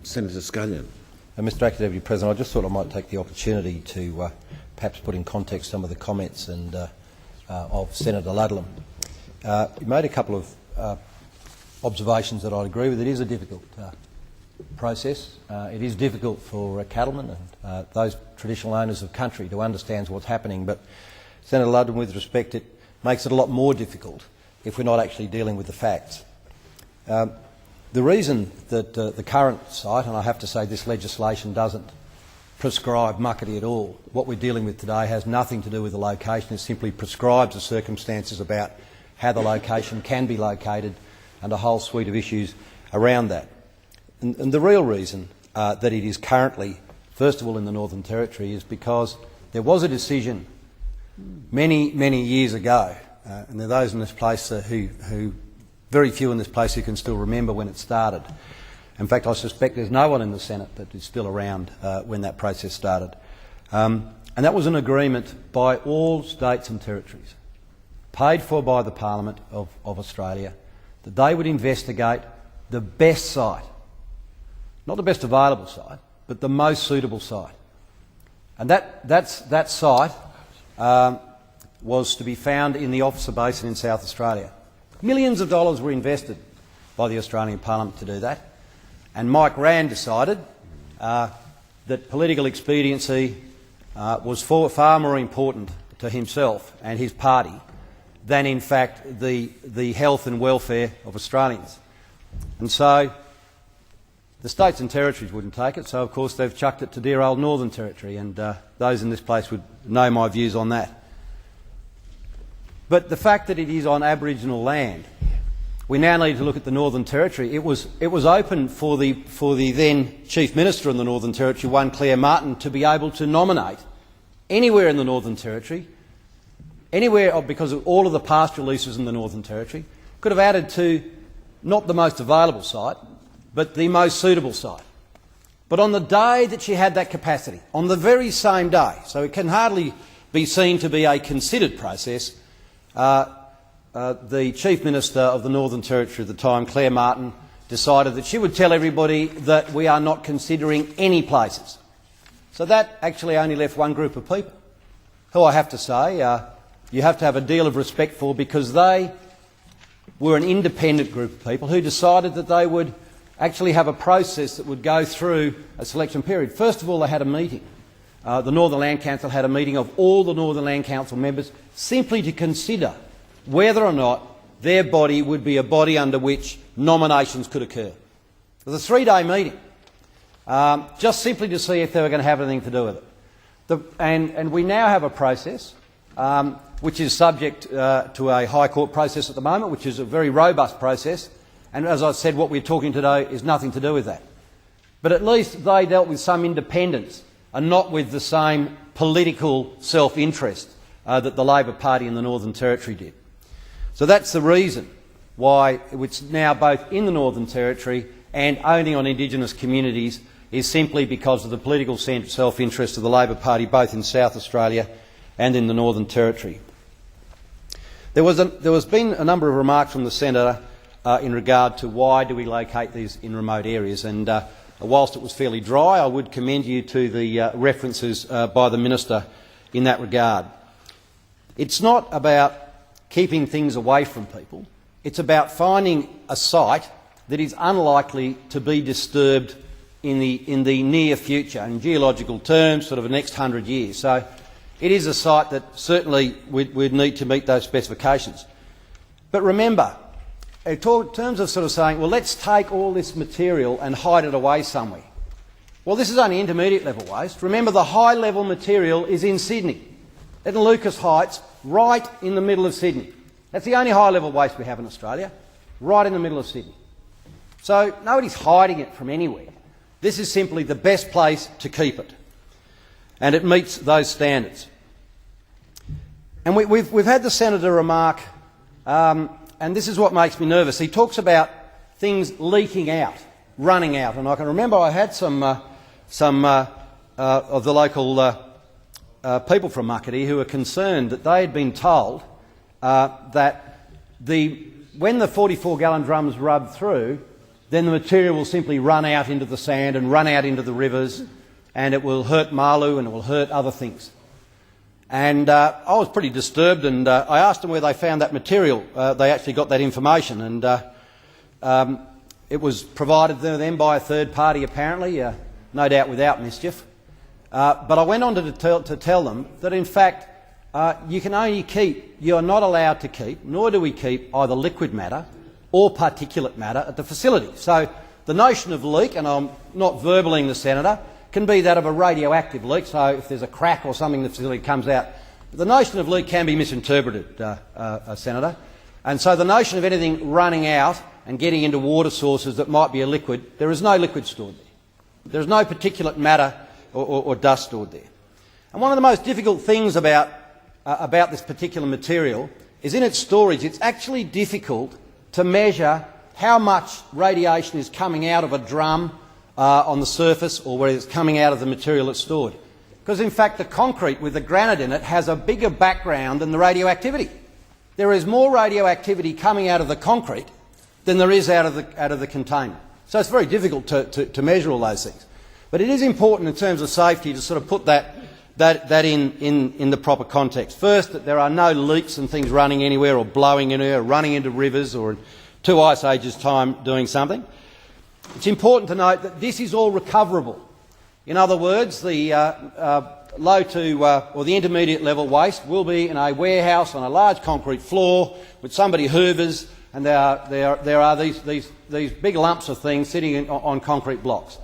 Senator Scullion. Mr Acting Deputy President, I just thought I might take the opportunity to perhaps put in context some of the comments of Senator Ludlam. He made a couple of observations that I'd agree with. It is a difficult process. It is difficult for cattlemen and those traditional owners of country to understand what's happening, but Senator Ludlam, with respect, it makes it a lot more difficult if we're not actually dealing with the facts. The reason that the current site, and I have to say this legislation doesn't prescribe muckety at all, what we're dealing with today has nothing to do with the location. It simply prescribes the circumstances about how the location can be located and a whole suite of issues around that. And the real reason that it is currently, first of all, in the Northern Territory is because there was a decision many, many years ago, and there are those in this place who very few in this place who can still remember when it started. In fact, I suspect there's no one in the Senate that is still around when that process started. And that was an agreement by all states and territories, paid for by the Parliament of Australia, that they would investigate the best site, not the best available site, but the most suitable site. And that site was to be found in the Officer Basin in South Australia. Millions of dollars were invested by the Australian Parliament to do that, and Mike Rann decided that political expediency was far more important to himself and his party than, in fact, the health and welfare of Australians. And so the states and territories wouldn't take it, so of course they've chucked it to dear old Northern Territory, and those in this place would know my views on that. But the fact that it is on Aboriginal land, we now need to look at the Northern Territory. It was open for the then Chief Minister in the Northern Territory, one Claire Martin, to be able to nominate anywhere in the Northern Territory, anywhere, because of all of the pastoral leases in the Northern Territory, could have added to not the most available site, but the most suitable site. But on the day that she had that capacity, on the very same day, so it can hardly be seen to be a considered process, the Chief Minister of the Northern Territory at the time, Claire Martin, decided that she would tell everybody that we are not considering any places. So that actually only left one group of people, who I have to say you have to have a deal of respect for, because they were an independent group of people who decided that they would actually have a process that would go through a selection period. First of all, they had a meeting. The Northern Land Council had a meeting of all the Northern Land Council members simply to consider whether or not their body would be a body under which nominations could occur. It was a 3-day meeting, just simply to see if they were going to have anything to do with it. And we now have a process which is subject to a High Court process at the moment, which is a very robust process. And as I said, what we're talking today is nothing to do with that. But at least they dealt with some independence and not with the same political self-interest that the Labor Party in the Northern Territory did. So that's the reason why it's now both in the Northern Territory and only on Indigenous communities, is simply because of the political self-interest of the Labor Party both in South Australia and in the Northern Territory. There has been a number of remarks from the Senator in regard to why do we locate these in remote areas, and whilst it was fairly dry, I would commend you to the references by the Minister in that regard. It's not about keeping things away from people. It's about finding a site that is unlikely to be disturbed in the near future, in geological terms, sort of the next 100 years. So it is a site that certainly we'd need to meet those specifications. But remember, in terms of sort of saying, well, let's take all this material and hide it away somewhere. Well, this is only intermediate level waste. Remember, the high level material is in Sydney, at Lucas Heights, right in the middle of Sydney. That's the only high level waste we have in Australia, right in the middle of Sydney. So nobody's hiding it from anywhere. This is simply the best place to keep it, and it meets those standards. And we've had the Senator remark, and this is what makes me nervous. He talks about things leaking out, running out, and I can remember I had some of the local people from Muckaty who were concerned that they had been told that when the 44-gallon drums rubbed through, then the material will simply run out into the sand and run out into the rivers, and it will hurt marloo and it will hurt other things. And I was pretty disturbed, and I asked them where they found that material. They actually got that information, and it was provided to them by a third party apparently, no doubt without mischief. But I went on to tell them that in fact you are not allowed to keep, nor do we keep, either liquid matter or particulate matter at the facility. So the notion of leak, and I'm not verballing the Senator, can be that of a radioactive leak, so if there's a crack or something in the facility comes out. The notion of leak can be misinterpreted, Senator, and so the notion of anything running out and getting into water sources that might be a liquid, there is no liquid stored there. There is no particulate matter or dust stored there. And one of the most difficult things about this particular material is in its storage. It's actually difficult to measure how much radiation is coming out of a drum on the surface, or whether it's coming out of the material that's stored. Because in fact the concrete with the granite in it has a bigger background than the radioactivity. There is more radioactivity coming out of the concrete than there is out of the container. So it's very difficult to measure all those things. But it is important in terms of safety to sort of put that in the proper context. First, that there are no leaks and things running anywhere or blowing anywhere or running into rivers or in 2 ice ages' time doing something. It's important to note that this is all recoverable. In other words, the low to or the intermediate level waste will be in a warehouse on a large concrete floor with somebody hoovers, and there are these big lumps of things sitting on concrete blocks.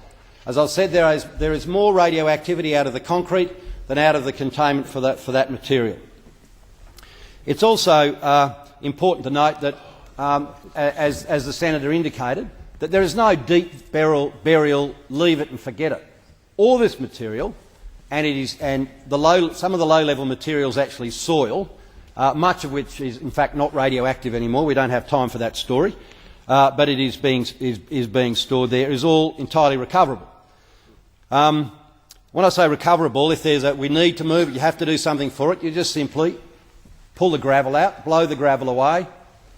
As I said, there is more radioactivity out of the concrete than out of the containment for that material. It's also important to note that, as the Senator indicated, that there is no deep burial, leave it and forget it. All this material, some of the low-level materials actually soil, much of which is in fact not radioactive anymore. We don't have time for that story, but it is being stored there. It is all entirely recoverable. When I say recoverable, if we need to move it, you have to do something for it, you just simply pull the gravel out, blow the gravel away,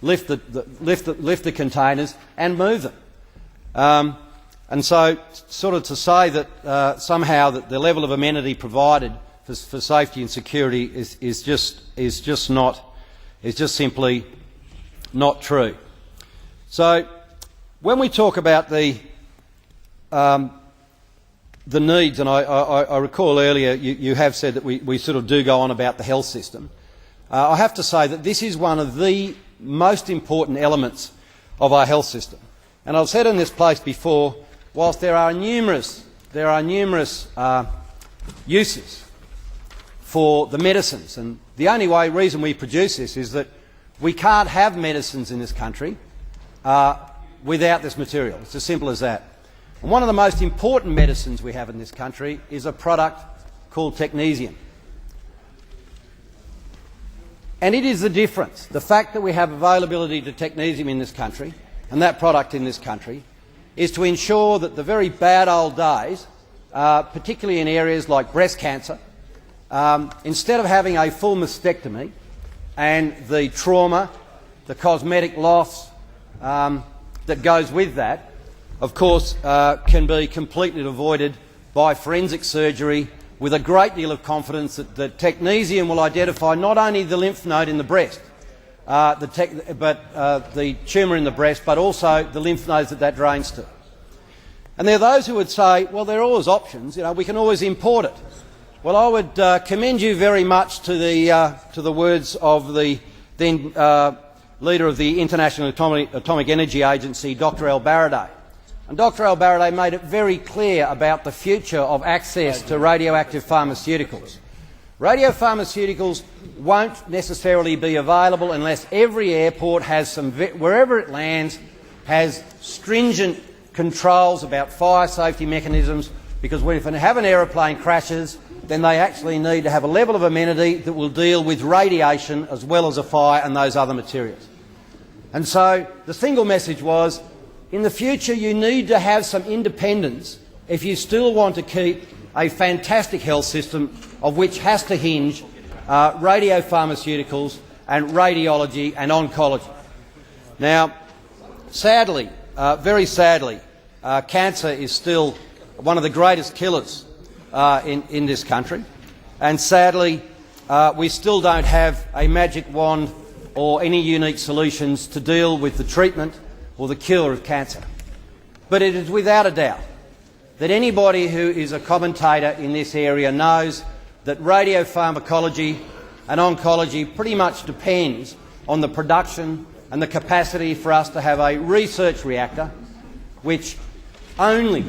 lift the containers and move them. And so, sort of to say that somehow that the level of amenity provided for safety and security is just simply not true. So, when we talk about the needs, and I recall earlier you have said that we sort of do go on about the health system. I have to say that this is one of the most important elements of our health system. And I've said in this place before, whilst there are numerous uses for the medicines, and the only reason we produce this is that we can't have medicines in this country without this material. It's as simple as that. And one of the most important medicines we have in this country is a product called technetium. And it is the difference. The fact that we have availability to technetium in this country, and that product in this country, is to ensure that the very bad old days, particularly in areas like breast cancer, instead of having a full mastectomy and the trauma, the cosmetic loss that goes with that, of course, can be completely avoided by forensic surgery with a great deal of confidence that technetium will identify not only the lymph node in the breast, the tumour in the breast, but also the lymph nodes that drains to. And there are those who would say, well, there are always options, we can always import it. Well, I would commend you very much to the words of the then leader of the International Atomic Energy Agency, Dr. Al Baradei. And Dr. Al Baradei made it very clear about the future of access to radioactive pharmaceuticals. Radiopharmaceuticals won't necessarily be available unless every airport has wherever it lands, has stringent controls about fire safety mechanisms, because if they have an aeroplane crashes, then they actually need to have a level of amenity that will deal with radiation as well as a fire and those other materials. And so the single message was, in the future you need to have some independence if you still want to keep a fantastic health system of which has to hinge radiopharmaceuticals and radiology and oncology. Now, sadly, very sadly, cancer is still one of the greatest killers in this country, and sadly we still don't have a magic wand or any unique solutions to deal with the treatment or the cure of cancer. But it is without a doubt that anybody who is a commentator in this area knows that radiopharmacology and oncology pretty much depends on the production and the capacity for us to have a research reactor which only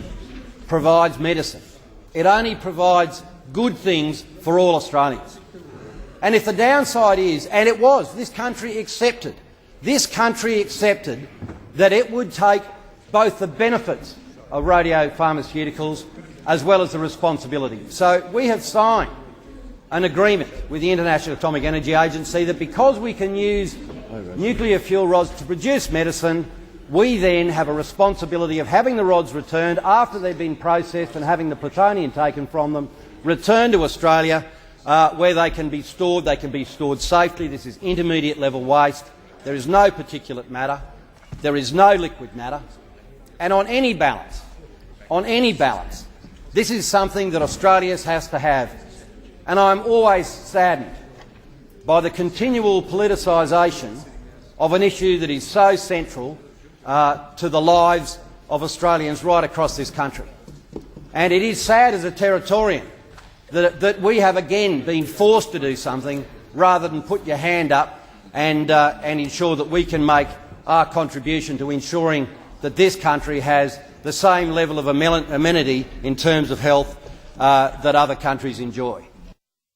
provides medicine. It only provides good things for all Australians. And if the downside is, and it was, this country accepted that it would take both the benefits of radiopharmaceuticals as well as the responsibility. So we have signed an agreement with the International Atomic Energy Agency that because we can use nuclear fuel rods to produce medicine, we then have a responsibility of having the rods returned after they've been processed and having the plutonium taken from them, returned to Australia where they can be stored. They can be stored safely. This is intermediate level waste. There is no particulate matter. There is no liquid matter. And on any balance, this is something that Australia has to have. And I'm always saddened by the continual politicisation of an issue that is so central to the lives of Australians right across this country. And it is sad as a Territorian that we have again been forced to do something rather than put your hand up and ensure that we can make our contribution to ensuring that this country has the same level of amenity in terms of health that other countries enjoy.